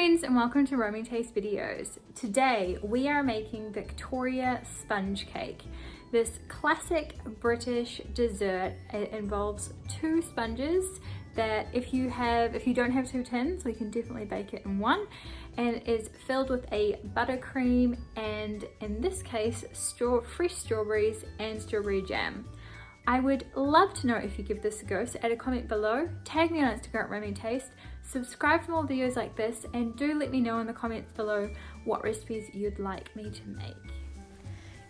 friends, and welcome to Roaming Taste videos. Today we are making Victoria sponge cake. This classic British dessert. It involves two sponges that if you don't have two tins, we can definitely bake it in one, and it is filled with a buttercream and in this case fresh strawberries and strawberry jam. I would love to know if you give this a go, so add a comment below, tag me on Instagram at Roaming Taste, subscribe for more videos like this, and do let me know in the comments below what recipes you'd like me to make.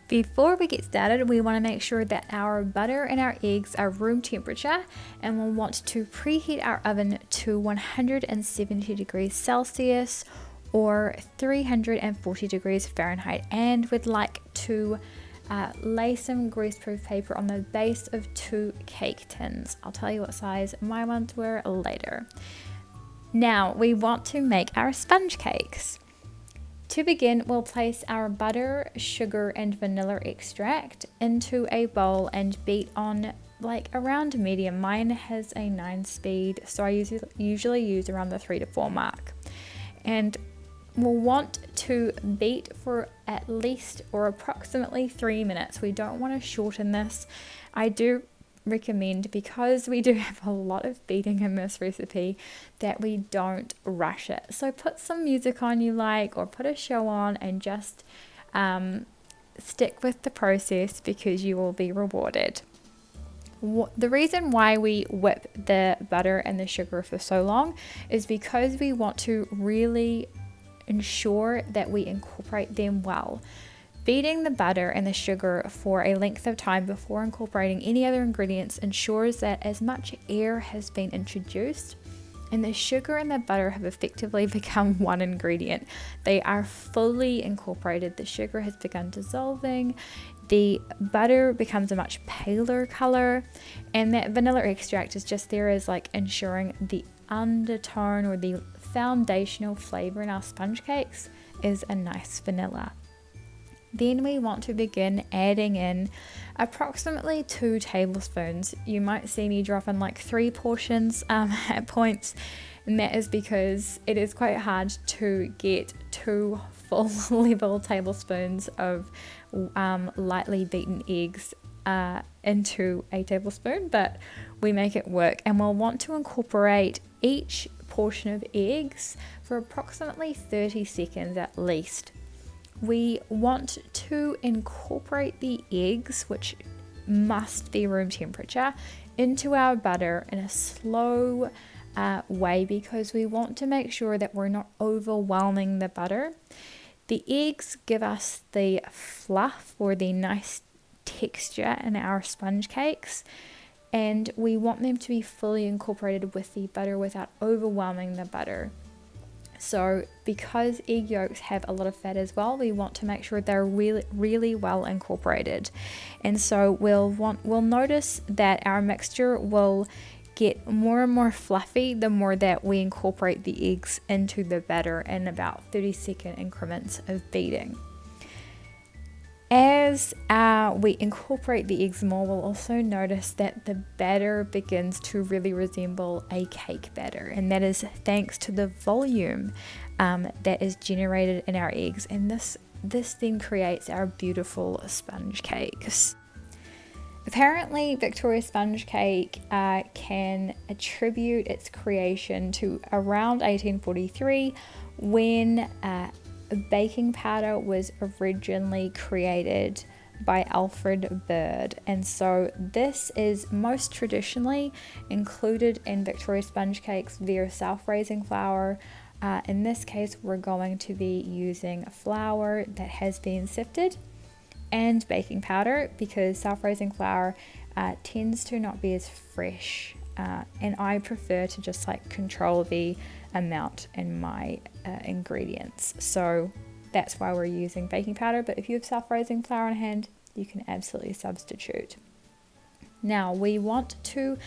Before we get started, we want to make sure that our butter and our eggs are room temperature, and we'll want to preheat our oven to 170 degrees Celsius or 340 degrees Fahrenheit, and we'd like to lay some greaseproof paper on the base of 2 cake tins. I'll tell you what size my ones were later. Now we want to make our sponge cakes. To begin, we'll place our butter, sugar and vanilla extract into a bowl and beat on around medium. Mine has a 9 speed, so I usually use around the 3 to 4 mark. And we'll want to beat for at least or approximately 3 minutes. We don't want to shorten this. I do recommend, because we do have a lot of beating in this recipe, that we don't rush it. So put some music on you like, or put a show on, and just stick with the process because you will be rewarded. The reason why we whip the butter and the sugar for so long is because we want to really ensure that we incorporate them well. Beating the butter and the sugar for a length of time before incorporating any other ingredients ensures that as much air has been introduced and the sugar and the butter have effectively become one ingredient. They are fully incorporated. The sugar has begun dissolving, the butter becomes a much paler color, and that vanilla extract is just there as ensuring the undertone or the foundational flavor in our sponge cakes is a nice vanilla. Then we want to begin adding in approximately 2 tablespoons. You might see me drop in 3 portions at points, and that is because it is quite hard to get 2 full level tablespoons of lightly beaten eggs into a tablespoon, but we make it work. And we'll want to incorporate each portion of eggs for approximately 30 seconds at least. We want to incorporate the eggs, which must be room temperature, into our butter in a slow way, because we want to make sure that we're not overwhelming the butter. The eggs give us the fluff or the nice texture in our sponge cakes, and we want them to be fully incorporated with the butter without overwhelming the butter. So because egg yolks have a lot of fat as well, we want to make sure they're really well incorporated. And so we'll notice that our mixture will get more and more fluffy the more that we incorporate the eggs into the batter in about 30-second increments of beating. As we incorporate the eggs more, we'll also notice that the batter begins to really resemble a cake batter, and that is thanks to the volume that is generated in our eggs, and this then creates our beautiful sponge cakes. Apparently, Victoria sponge cake can attribute its creation to around 1843, when baking powder was originally created by Alfred Bird, and so this is most traditionally included in Victoria sponge cakes via self-raising flour. In this case, we're going to be using flour that has been sifted and baking powder, because self-raising flour tends to not be as fresh, and I prefer to just control the amount in my ingredients. So that's why we're using baking powder, but if you have self-raising flour on hand, you can absolutely substitute. Now we want to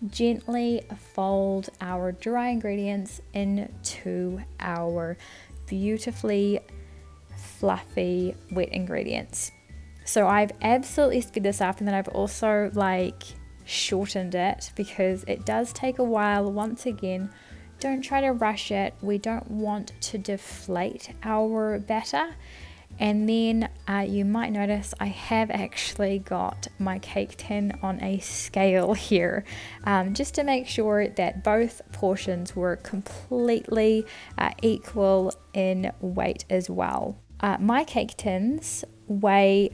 gently fold our dry ingredients into our beautifully fluffy wet ingredients. So I've absolutely sped this up, and then I've also shortened it because it does take a while, once again, Don't try to rush it. We don't want to deflate our batter. And then you might notice I have actually got my cake tin on a scale here, just to make sure that both portions were completely equal in weight as well. My cake tins weigh,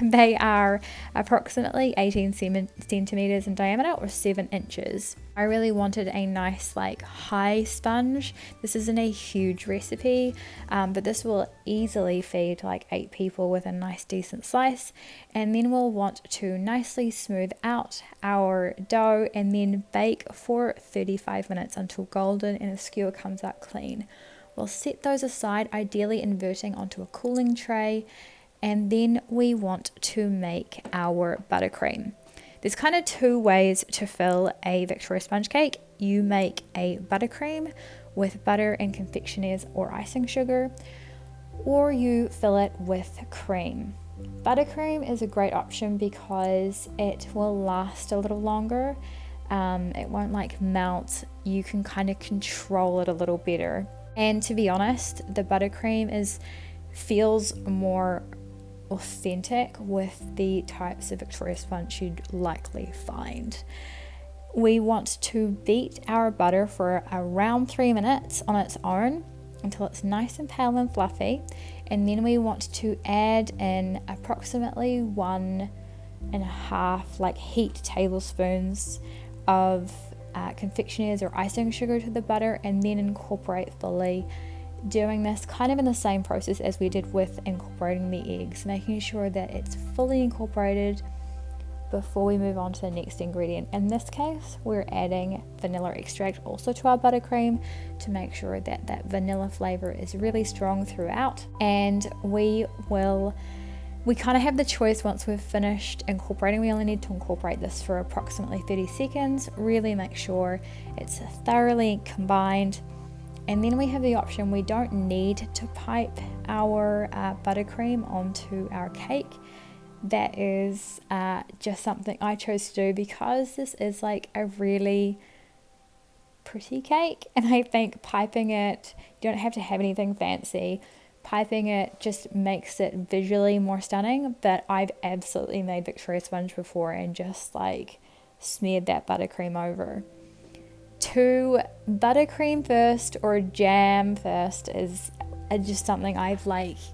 they are approximately 18 centimeters in diameter or 7 inches. I really wanted a nice high sponge. This isn't a huge recipe, but this will easily feed 8 people with a nice decent slice. And then we'll want to nicely smooth out our dough and then bake for 35 minutes until golden and the skewer comes out clean. We'll set those aside, ideally inverting onto a cooling tray. And then we want to make our buttercream. There's kind of 2 ways to fill a Victoria sponge cake. You make a buttercream with butter and confectioners or icing sugar, or you fill it with cream. Buttercream is a great option because it will last a little longer. It won't melt. You can kind of control it a little better. And to be honest, the buttercream feels more authentic with the types of Victoria sponge you'd likely find. We want to beat our butter for around 3 minutes on its own until it's nice and pale and fluffy, and then we want to add in approximately 1.5 heat tablespoons of confectioners or icing sugar to the butter, and then incorporate fully. Doing this kind of in the same process as we did with incorporating the eggs, making sure that it's fully incorporated before we move on to the next ingredient. In this case, we're adding vanilla extract also to our buttercream to make sure that that vanilla flavor is really strong throughout. And we kind of have the choice once we've finished incorporating. We only need to incorporate this for approximately 30 seconds, really make sure it's thoroughly combined. And then we have the option, we don't need to pipe our buttercream onto our cake. That is just something I chose to do because this is a really pretty cake. And I think piping it, you don't have to have anything fancy. Piping it just makes it visually more stunning. But I've absolutely made Victoria sponge before and just smeared that buttercream over. To buttercream first or jam first is just something I've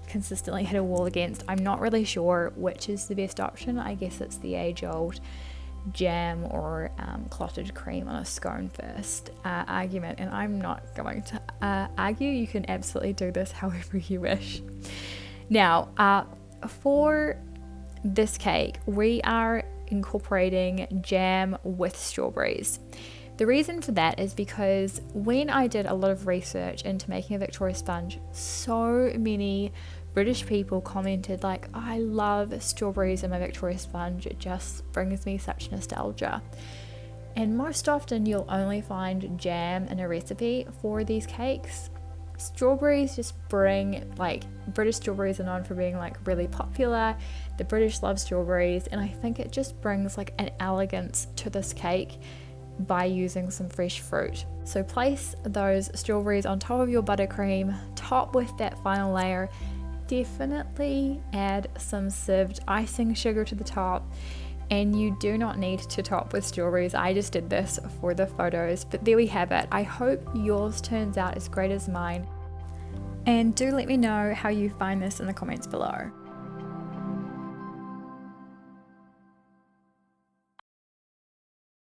consistently hit a wall against. I'm not really sure which is the best option. I guess it's the age-old jam or clotted cream on a scone first argument, and I'm not going to argue. You can absolutely do this however you wish. Now, for this cake, we are incorporating jam with strawberries. The reason for that is because when I did a lot of research into making a Victoria sponge, so many British people commented I love strawberries in my Victoria sponge, it just brings me such nostalgia. And most often you'll only find jam in a recipe for these cakes. Strawberries just bring, British strawberries are known for being really popular. The British love strawberries, and I think it just brings an elegance to this cake by using some fresh fruit. So place those strawberries on top of your buttercream, top with that final layer. Definitely add some sieved icing sugar to the top, and you do not need to top with strawberries. I just did this for the photos, but there we have it. I hope yours turns out as great as mine, and do let me know how you find this in the comments below.